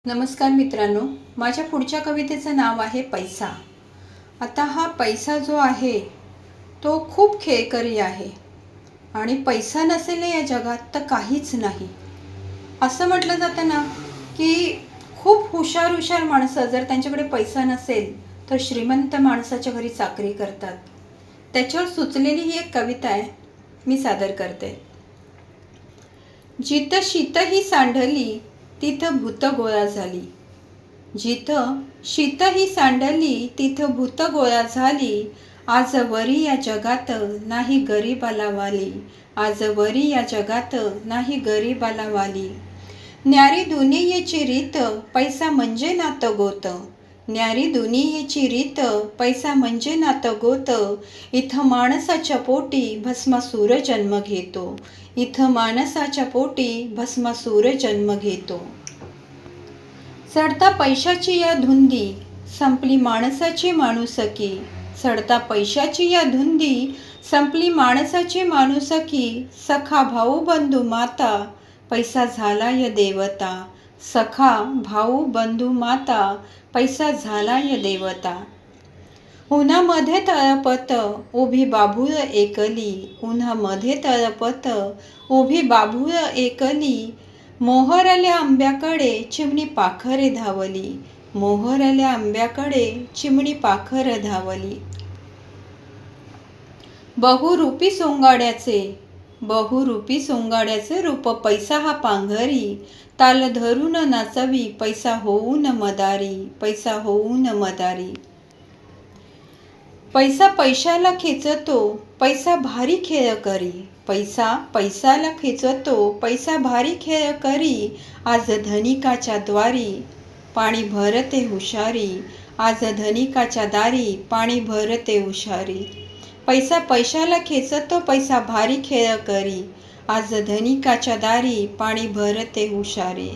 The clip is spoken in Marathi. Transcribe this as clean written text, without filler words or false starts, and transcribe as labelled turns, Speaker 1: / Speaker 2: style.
Speaker 1: नमस्कार मित्रांनो, माझ्या पुढच्या कवितेचं नाव आहे पैसा। आता हा पैसा जो आहे तो खूप खेळकरी आहे आणि पैसा नसेल या जगात तर काहीच नाही। असं म्हटलं जातं ना की खूप हुशार माणसं जर त्यांच्याकडे पैसा नसेल तर श्रीमंत माणसाच्या घरी चाकरी करतात। त्याच्यावर सुचलेली ही एक कविता आहे, मी सादर करते। जिथं शीत ही सांडली तिथं भूत गोळा झाली, जिथं शीत ही सांडली तिथं भूत गोळा झाली। आजवरी या जगात नाही गरीबाला वाली, आजवरी या जगात नाही गरीबाला वाली। न्यारी दुनियेची रीत पैसा म्हणजे नातं गोत, न्यारी दुनियेची रीत पैसा म्हणजे नातं गोत। इथं माणसाच्या पोटी भस्मासूर जन्म घेतो, इथं माणसाच्या पोटी भस्मासूर जन्म घेतो। चढता पैशाची या धुंदी संपली माणसाची माणुसकी, चढता पैशाची या धुंदी संपली माणसाची माणुसकी। सखा भाऊ बंधू माता पैसा झाला य देवता, सखा भाऊ बंधू माता पैसा झाला य देवता। उन्हामध्ये तळपत उभी बाभूळ एकली, उन्हामध्ये तळपत उभी बाभूळ एकली। मोहरल्या आंब्याकडे चिमणी पाखरे धावली, मोहरल्या आंब्याकडे चिमणी पाखर धावली। बहुरूपी सोंगाड्याचे, बहुरूपी सोंगाड्याचे रूप पैसा हा पांघरी। ताल धरून नाचवी पैसा होऊन मदारी, पैसा होऊन मदारी। पैसा पैशाला खेचतो पैसा भारी खेळ करी, पैसा पैसाला खेचतो पैसा भारी खेळ करी। आज धनिकाच्या द्वारी पाणी भरते हुशारी, आज धनिकाच्या दारी पाणी भरते हुशारी। पैसा पैशाला खेचतो पैसा भारी खेळ करी, आज धनिकाच्या दारी पाणी भरते हुशारी।